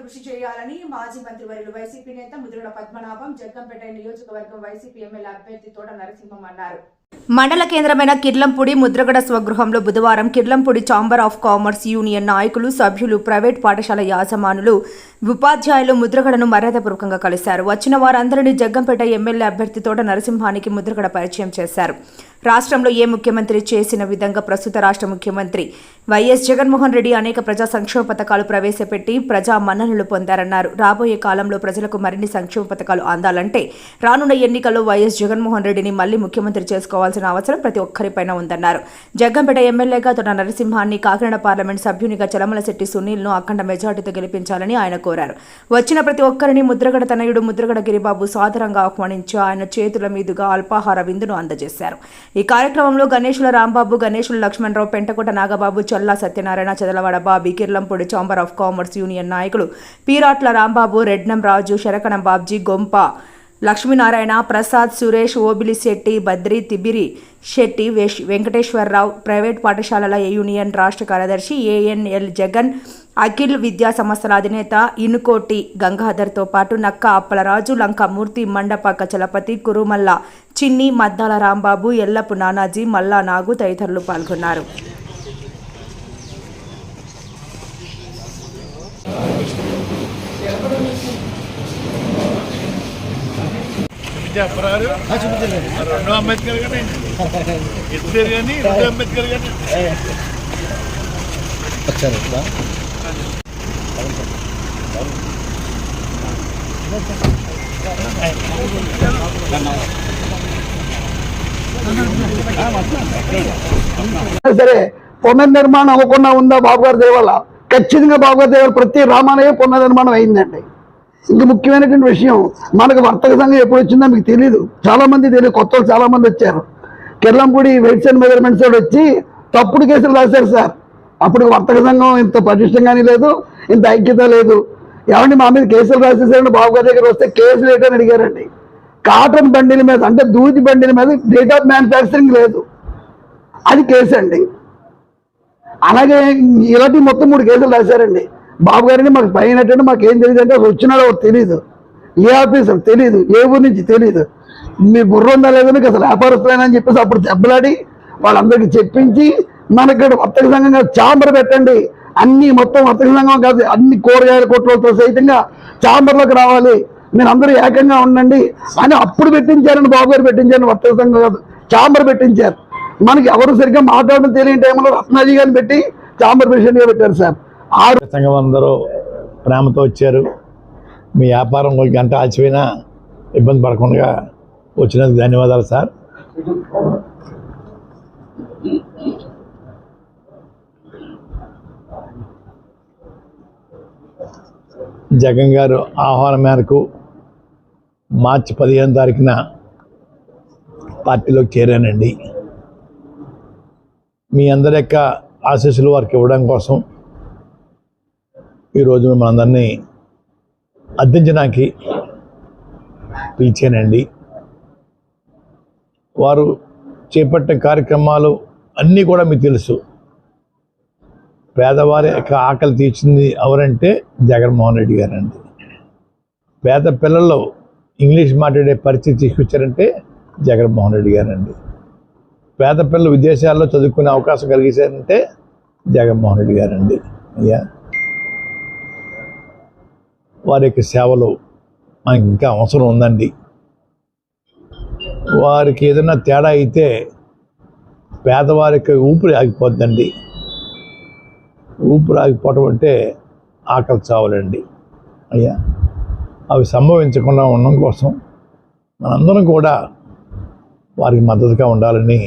కృషి చేయాలని మాజీ మంత్రివర్యులు వైసీపీ నేత ముద్రగడ పద్మనాభం జగ్గంపేట నియోజకవర్గం వైసీపీ ఎమ్మెల్యే అభ్యర్థి తోట నరసింహం అన్నారు. మండల కేంద్రమైన కిర్లంపూడి ముద్రగడ స్వగృహంలో బుధవారం Kirlampudi chamber of commerce union నాయకులు, సభ్యులు, ప్రైవేట్ పాఠశాల యాజమానులు, ఉపాధ్యాయులు ముద్రగడను మర్యాదపూర్వకంగా కలిశారు. వచ్చిన వారందరినీ జగ్గంపేట ఎమ్మెల్యే అభ్యర్థి తోట నరసింహానికి ముద్రగడ పరిచయం చేశారు. రాష్ట్రంలో ఏ ముఖ్యమంత్రి చేసిన విధంగా ప్రస్తుత రాష్ట్ర ముఖ్యమంత్రి వైఎస్ జగన్మోహన్ రెడ్డి అనేక ప్రజా సంక్షేమ పథకాలు ప్రవేశపెట్టి ప్రజా మన్ననలు పొందారన్నారు. రాబోయే కాలంలో ప్రజలకు మరిన్ని సంక్షేమ పథకాలు అందాలంటే రానున్న ఎన్నికల్లో వైఎస్ జగన్మోహన్ రెడ్డిని మళ్లీ ముఖ్యమంత్రి చేసుకోవాల్సిన అవసరం ప్రతి ఒక్కరిపైన ఉందన్నారు. జగ్గంపేట ఎమ్మెల్యేగా తోట నరసింహాన్ని, కాకినాడ పార్లమెంట్ సభ్యునిగా చలమలశెట్టి సునీల్ను అఖండ మెజార్టీతో గెలిపించాలని ఆయన కోరారు. వచ్చిన ప్రతి ఒక్కరిని ముద్రగడ తనయుడు ముద్రగడ గిరిబాబు సాదరంగా ఆహ్వానించి ఆయన చేతుల మీదుగా అల్పాహార విందును అందజేశారు. ఈ కార్యక్రమంలో Ganesula Rambabu, Ganesula Lakshmanarao, Pentakota Nagababu, Challa Satyanarayana, Chadalavada Bobby, Kirlampudi chamber of commerce union నాయకులు పీరాట్ల రాంబాబు, రెడ్నం రాజు, శరకణం బాబ్జీ, గొంప లక్ష్మీనారాయణ, ప్రసాద్, సురేష్, ఓబిలిశెట్టి, బద్రి, తిబిరి శెట్టి, వెంకటేశ్వరరావు, ప్రైవేట్ పాఠశాలల యూనియన్ రాష్ట్ర కార్యదర్శి ఏఎన్ఎల్ జగన్, అఖిల్ విద్యా సంస్థల అధినేత ఇనుకోటి గంగాధర్తో పాటు నక్క అప్పలరాజు, లంకమూర్తి, మండపాక చలపతి, కురుమల్ల చిన్ని, మద్దాల రాంబాబు, ఎల్లపు నానాజీ, మల్లా నాగు తదితరులు పాల్గొన్నారు. అంబేద్కర్ గానే ఇద్దరు కానీ అంబేద్కర్ గానే వచ్చారు. సరే పునర్నిర్మాణం అవ్వకుండా ఉందా బాబు గారి దేవాల? ఖచ్చితంగా బాబు గారి దేవాల ప్రతి రామాలయ పునర్నిర్మాణం అయిందండి. ఇంకా ముఖ్యమైనటువంటి విషయం, మనకు వర్తక సంఘం ఎప్పుడు వచ్చిందో మీకు తెలియదు, చాలా మంది తెలియదు, కొత్త వాళ్ళు చాలా మంది వచ్చారు. కిర్లంపూడి వెయిట్స్ అండ్ మెజర్మెంట్స్ వాడు వచ్చి తప్పుడు కేసులు రాశారు సార్. అప్పుడు వర్తక సంఘం ఇంత పటిష్టంగానే లేదు, ఇంత ఐక్యత లేదు. ఏమండి మా మీద కేసులు రాసేసారండి, బాబు గారి దగ్గర వస్తే కేసులు ఏంటని అడిగారండి. కాటన్ బండిల మీద, అంటే దూది బండిల మీద డేట్ ఆఫ్ మ్యానుఫ్యాక్చరింగ్ లేదు, అది కేసు అండి. అలాగే ఇలాంటి మొత్తం 3 కేసులు రాశారండి. బాబు గారిని మాకు పైనట్టండి, మాకు ఏం తెలియదు అంటే వచ్చినాడో తెలియదు, ఏ ఆఫీసర్ తెలియదు, ఏ ఊరి నుంచి తెలియదు, మీ బుర్ర ఉందా లేదో మీకు అసలు వ్యాపారస్తులేనని చెప్పేసి అప్పుడు దెబ్బలాడి వాళ్ళందరికీ చెప్పించి మనకి వర్తక సంఘంగా ఛాంబర్ పెట్టండి, అన్ని మొత్తం వర్తక సంఘం కాదు, అన్ని కూరగాయల కొట్లతో సైతంగా ఛాంబర్లోకి రావాలి, మీరు అందరూ ఏకంగా ఉండండి అని అప్పుడు పెట్టించారని బాబు గారు పెట్టించారని వర్తక సంఘం కాదు, ఛాంబర్ పెట్టించారు. మనకి ఎవరు సరిగ్గా మాట్లాడడం తెలియని టైంలో రత్నాజీ గారిని పెట్టి ఛాంబర్ ప్రెసిడెంట్గా పెట్టారు సార్. సంఘం అందరూ ప్రేమతో వచ్చారు. మీ వ్యాపారం ఒక గంట ఆచిపోయినా ఇబ్బంది పడకుండా వచ్చినందుకు ధన్యవాదాలు సార్. జగన్ గారు ఆహ్వానం మేరకు మార్చి 15 తారీఖున పార్టీలోకి చేరానండి. మీ అందరి యొక్క ఆశీస్సులు వారికి ఇవ్వడం కోసం ఈరోజు మిమ్మల్ని అందరినీ అర్థించడానికి పిలిచానండి. వారు చేపట్టిన కార్యక్రమాలు అన్నీ కూడా మీకు తెలుసు. పేదవారి యొక్క ఆకలి తీర్చింది ఎవరంటే జగన్మోహన్ రెడ్డి గారండి. పేద పిల్లల్లో ఇంగ్లీష్ మాట్లాడే పరిస్థితి తీసుకొచ్చారంటే జగన్మోహన్ రెడ్డి గారండి. పేద పిల్లలు విదేశాల్లో చదువుకునే అవకాశం కలిగించారంటే జగన్మోహన్ రెడ్డి గారండి. అయ్యా, వారి యొక్క సేవలు మనకి ఇంకా అవసరం ఉందండి. వారికి ఏదైనా తేడా అయితే పేదవారికి ఊపిరి ఆగిపోద్దండి. ఊపిరి ఆగిపోవటం అంటే ఆకలి చావులండి. అయ్యా, అవి సంభవించకుండా ఉండడం కోసం మనందరం కూడా వారికి మద్దతుగా ఉండాలని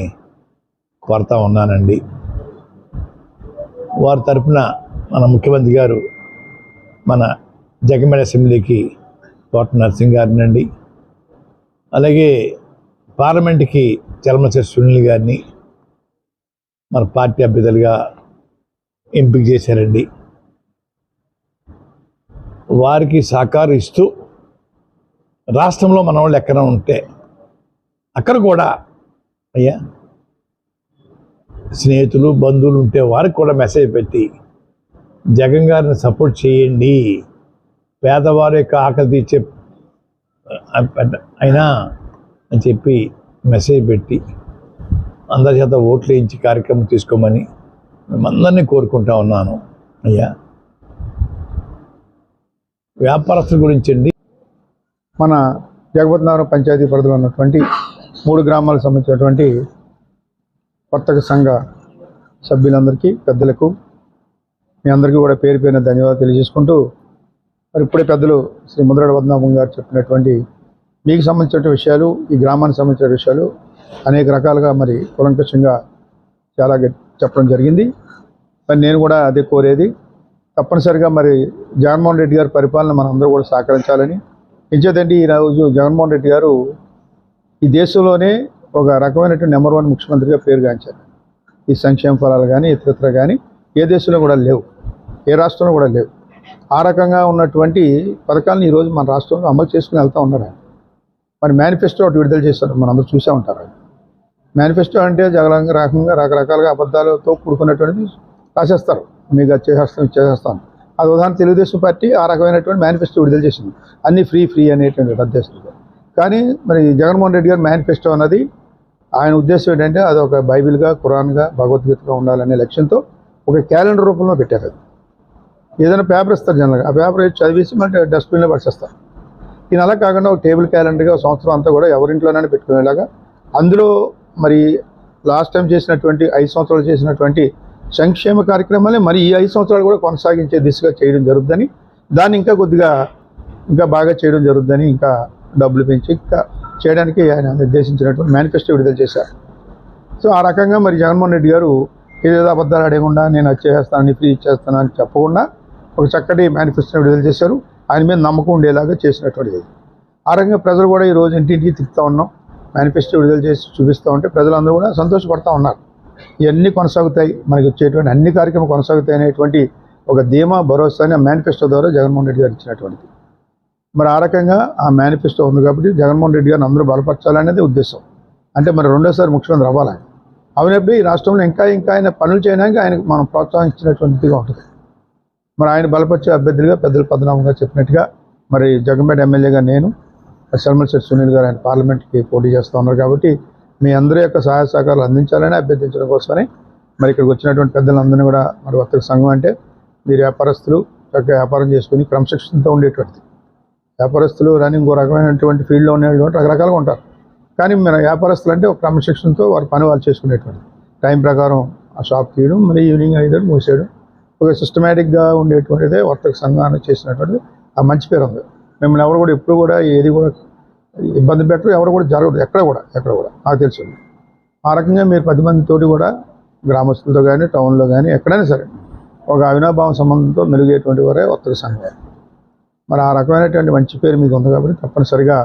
కోరుతా ఉన్నానండి. వారి తరఫున మన ముఖ్యమంత్రి గారు మన జగ్గంపేట అసెంబ్లీకి తోట నరసింహ గారినండి, అలాగే పార్లమెంట్కి చలమలశెట్టి సునీల్ గారిని మన పార్టీ అభ్యర్థులుగా ఎంపిక చేశారండి. వారికి సహకారం ఇస్తూ రాష్ట్రంలో మన వాళ్ళు ఎక్కడ ఉంటే అక్కడ కూడా అయ్యా స్నేహితులు, బంధువులు ఉంటే వారికి కూడా మెసేజ్ పెట్టి జగన్ గారిని సపోర్ట్ చేయండి, పేదవారి యొక్క ఆకలి తీర్చే అయినా అని చెప్పి మెసేజ్ పెట్టి అందరి చేత ఓట్లు వేయించి కార్యక్రమం తీసుకోమని మేమందరినీ కోరుకుంటా ఉన్నాను. అయ్యా, వ్యాపారస్తుల గురించి అండి, మన జగపతినగరం పంచాయతీ పరిధిలో ఉన్నటువంటి 3 గ్రామాలకు సంబంధించినటువంటి వర్తక సంఘ సభ్యులందరికీ, పెద్దలకు, మీ అందరికీ కూడా పేరు పేరున ధన్యవాదాలు తెలియజేసుకుంటూ, మరి ఇప్పుడే పెద్దలు శ్రీ ముద్రగడ పద్మనాభం గారు చెప్పినటువంటి మీకు సంబంధించిన విషయాలు, ఈ గ్రామానికి సంబంధించిన విషయాలు అనేక రకాలుగా మరి కూలంకషంగా చాలా చెప్పడం జరిగింది. మరి నేను కూడా అదే కోరేది, తప్పనిసరిగా మరి జగన్మోహన్ రెడ్డి గారి పరిపాలన మనం అందరూ కూడా సహకరించాలని. ఎంచేతంటే ఈరోజు జగన్మోహన్ రెడ్డి గారు ఈ దేశంలోనే ఒక రకమైనటువంటి నెంబర్ 1 ముఖ్యమంత్రిగా పేరుగాంచారు. ఈ సంక్షేమ ఫలాలు కానీ ఇతరత్ర కానీ ఏ దేశంలో కూడా లేవు, ఏ రాష్ట్రంలో కూడా లేవు. ఆ రకంగా ఉన్నటువంటి పథకాలను ఈరోజు మన రాష్ట్రంలో అమలు చేసుకుని వెళ్తూ ఉన్నారు. మరి మేనిఫెస్టో ఒకటి విడుదల చేస్తారు, మనం అందరూ చూసే ఉంటారు. మేనిఫెస్టో అంటే రకంగా రకరకాలుగా అబద్ధాలతో కూడుకున్నటువంటిది రాసేస్తారు. మీకు అది చేసేస్తాను. అది ఉదాహరణ తెలుగుదేశం పార్టీ ఆ రకమైనటువంటి మేనిఫెస్టో విడుదల చేసింది, అన్నీ ఫ్రీ అనేటువంటి ఉద్దేశంతో. కానీ మరి జగన్మోహన్ రెడ్డి గారు మేనిఫెస్టో అన్నది ఆయన ఉద్దేశం ఏంటంటే అది ఒక బైబిల్గా, ఖురాన్గా, భగవద్గీతగా ఉండాలనే లక్ష్యంతో ఒక క్యాలెండర్ రూపంలో పెట్టారు. అది ఏదైనా పేపర్ ఇస్తారు జనరల్గా, ఆ పేపర్ చదివేసి మళ్ళీ డస్ట్బిన్లో పడిచేస్తారు. ఈయన అలా కాకుండా ఒక టేబుల్ క్యాలెండర్గా సంవత్సరం అంతా కూడా ఎవరింట్లోనైనా పెట్టుకునేలాగా, అందులో మరి లాస్ట్ టైం చేసినటువంటి 5 సంవత్సరాలు చేసినటువంటి సంక్షేమ కార్యక్రమాలే మరి ఈ 5 సంవత్సరాలు కూడా కొనసాగించే దిశగా చేయడం జరుగుతుందని, దాన్ని ఇంకా బాగా చేయడం జరుగుతుందని, ఇంకా డబ్బులు పెంచి ఇంకా చేయడానికి ఆయన నిర్దేశించినటువంటి మేనిఫెస్టో విడుదల చేశారు. సో ఆ రకంగా మరి జగన్మోహన్ రెడ్డి గారు ఏదేదో అబద్ధాలు అడగకుండా నేను అది చేస్తానని, ఫ్రీ ఇచ్చేస్తాను అని చెప్పకుండా ఒక చక్కటి మేనిఫెస్టో విడుదల చేశారు. ఆయన మీద నమ్మకం ఉండేలాగా చేసినటువంటిది. ఆ రకంగా ప్రజలు కూడా ఈరోజు ఇంటింటికి తిప్పుతూ ఉన్నాం, మేనిఫెస్టో విడుదల చేసి చూపిస్తూ ఉంటే ప్రజలందరూ కూడా సంతోషపడుతూ ఉన్నారు. ఇవన్నీ కొనసాగుతాయి, మనకి వచ్చేటువంటి అన్ని కార్యక్రమాలు కొనసాగుతాయి అనేటువంటి ఒక ధీమా, భరోసాని ఆ మేనిఫెస్టో ద్వారా జగన్మోహన్ రెడ్డి గారు ఇచ్చినటువంటిది. మరి ఆ రకంగా ఆ మేనిఫెస్టో ఉంది కాబట్టి జగన్మోహన్ రెడ్డి గారిని అందరూ బలపరచాలనేది ఉద్దేశం. అంటే మరి రెండోసారి ముఖ్యమంత్రి అవ్వాలని. అవునప్పుడు ఈ రాష్ట్రంలో ఇంకా ఆయన పనులు చేయడానికి ఆయనకు మనం ప్రోత్సహించినటువంటిదిగా ఉంటుంది. మరి ఆయన బలపరిచే అభ్యర్థులుగా పెద్దలు పద్మనాభం గారు చెప్పినట్టుగా మరి జగన్పేట ఎమ్మెల్యేగా నేను, సల్మల్శెట్టి సునీల్ గారు ఆయన పార్లమెంట్కి పోటీ చేస్తూ ఉన్నారు కాబట్టి మీ అందరి యొక్క సహాయ సహకారాలు అందించాలని అభ్యర్థించడం కోసమని మరి ఇక్కడికి వచ్చినటువంటి పెద్దలందరినీ కూడా మరి వర్తక సంఘం అంటే మీరు వ్యాపారస్తులు చక్కగా వ్యాపారం చేసుకుని క్రమశిక్షణతో ఉండేటువంటిది. వ్యాపారస్తులు ఇంకో రకమైనటువంటి ఫీల్డ్లో ఉండేటువంటి రకరకాలుగా ఉంటారు. కానీ మన వ్యాపారస్తులు అంటే ఒక క్రమశిక్షణతో వారి పని వాళ్ళు చేసుకునేటువంటి టైం ప్రకారం ఆ షాప్ తీయడం, మరి ఈవినింగ్ 5 మూసేయడం, ఒక సిస్టమేటిక్గా ఉండేటువంటిదే వర్తక సంఘాన్ని చేసినటువంటిది ఆ మంచి పేరు ఉంది. మిమ్మల్ని ఎవరు కూడా ఎప్పుడు కూడా ఏది కూడా ఇబ్బంది పెట్టరు, ఎవరు కూడా జరగదు, ఎక్కడ కూడా నాకు తెలుసు. ఆ రకంగా మీరు 10 మందితోటి కూడా గ్రామస్తులతో కానీ టౌన్లో కానీ ఎక్కడైనా సరే ఒక అవినాభావ సంబంధంతో మెరుగేటువంటి వారే వర్తక సంఘం. మరి ఆ రకమైనటువంటి మంచి పేరు మీకు ఉంది కాబట్టి తప్పనిసరిగా